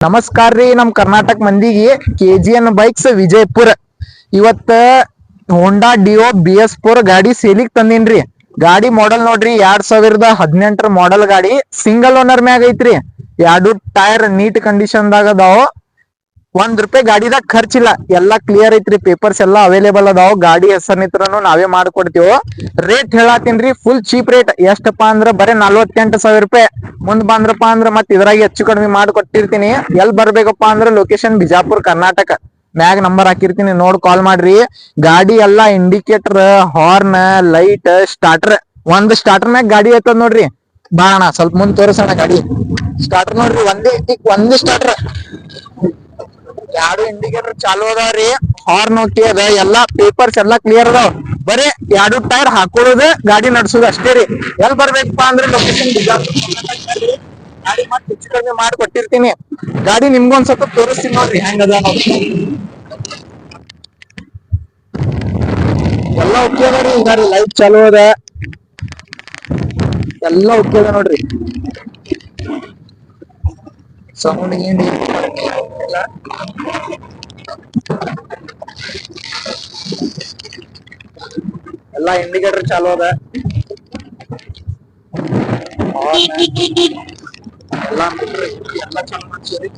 ನಮಸ್ಕಾರ ರೀ ನಮ್ ಕರ್ನಾಟಕ ಮಂದಿಗೆ KGN ಬೈಕ್ಸ್ ವಿಜಯಪುರ ಇವತ್ತ ಹೋಂಡಾ ಡಿಯೋ BS4 ಗಾಡಿ ಸೇಲಿಗೆ ತಂದಿನ್ರಿ. ಗಾಡಿ ಮಾಡೆಲ್ ನೋಡ್ರಿ 2018 ಮಾಡೆಲ್ ಗಾಡಿ ಸಿಂಗಲ್ ಓನರ್ ಮ್ಯಾಗ ಐತ್ರಿ. ಎರಡು ಟೈರ್ ನೀಟ್ ಕಂಡೀಷನ್ ದಾಗ ಅದಾವ. ₹1 ಗಾಡಿದಾಗ ಖರ್ಚಿಲ್ಲ, ಎಲ್ಲಾ ಕ್ಲಿಯರ್ ಐತ್ರಿ. ಪೇಪರ್ಸ್ ಎಲ್ಲಾ ಅವೈಲೇಬಲ್ ಅದಾವ. ಗಾಡಿ ಹೆಸರಿನಿತ್ರನು ನಾವೇ ಮಾಡ್ಕೊಡ್ತೀವಿ. ರೇಟ್ ಹೇಳತ್ತೀನ್ರಿ, ಫುಲ್ ಚೀಪ್ ರೇಟ್. ಎಷ್ಟಪ್ಪಾ ಅಂದ್ರ ಬರೀ ₹48,000. ಮುಂದ್ ಬಂದ್ರಪ್ಪಾ ಅಂದ್ರ ಮತ್ ಇದ್ರಾಗ ಹೆಚ್ಚು ಕಡಿಮೆ ಮಾಡ್ಕೊಟ್ಟಿರ್ತೀನಿ. ಎಲ್ ಬರ್ಬೇಕಪ್ಪಾ ಅಂದ್ರ ಲೊಕೇಶನ್ ಬಿಜಾಪುರ್ ಕರ್ನಾಟಕ. ಮ್ಯಾಗ ನಂಬರ್ ಹಾಕಿರ್ತೀನಿ, ನೋಡ್ ಕಾಲ್ ಮಾಡ್ರಿ. ಗಾಡಿ ಎಲ್ಲಾ ಇಂಡಿಕೇಟರ್, ಹಾರ್ನ್, ಲೈಟ್, ಸ್ಟಾರ್ಟರ್. ಒಂದ್ ಸ್ಟಾರ್ಟರ್ ಮ್ಯಾಗ ಗಾಡಿ ಐತದ ನೋಡ್ರಿ. ಬಾಣ ಸ್ವಲ್ಪ ಮುಂದ್ ತೋರಿಸೋಣ ಗಾಡಿ. ಸ್ಟಾರ್ಟರ್ ನೋಡ್ರಿ, ಒಂದೇ ಸ್ಟಾರ್ಟರ್. ಎರಡು ಇಂಡಿಕೇಟರ್ ಚಾಲು ಅದಾವ್ರಿ. ಹಾರ್ನ್ ಓಕೆ ಅದ. ಎಲ್ಲಾ ಪೇಪರ್ಸ್ ಎಲ್ಲಾ ಕ್ಲಿಯರ್ ಅದಾವ. ಬರೀ ಎರಡು ಟೈರ್ ಹಾಕೊಳ್ಳೋದು, ಗಾಡಿ ನಡ್ಸೋದು ಅಷ್ಟೇ ರೀ. ಎಲ್ ಬರ್ಬೇಕಪ್ಪಾ ಅಂದ್ರೆ ಲೊಕೇಶನ್ ಬಿಜಾಪುರ್ ಗಾಡಿ ಮತ್ತೆ ಹೆಚ್ಚು ಕಡಿಮೆ ಮಾಡ್ಕೊಟ್ಟಿರ್ತೀನಿ. ಗಾಡಿ ನಿಮ್ಗೊಂದ್ ಸ್ವಲ್ಪ ತೋರಿಸ್ತೀನಿ ನೋಡ್ರಿ ಹೆಂಗ್ ಅದ ಎಲ್ಲ ಓಕೆ ಅದ ರೀ. ಗಾಡಿ ಲೈಟ್ ಚಾಲು ಅದ, ಎಲ್ಲ ಓಕೆ ಅದ ನೋಡ್ರಿ. ಸೌಂಡ್ ಏನ್ ಇಲ್ಲ. ಎಲ್ಲಾ ಇಂಡಿಕೇಟರ್ ಚಾಲು ಅದ. ಎಲ್ಲ ಎಲ್ಲ ಚಾಲು ಮಾಡ್ಸೀರಿ.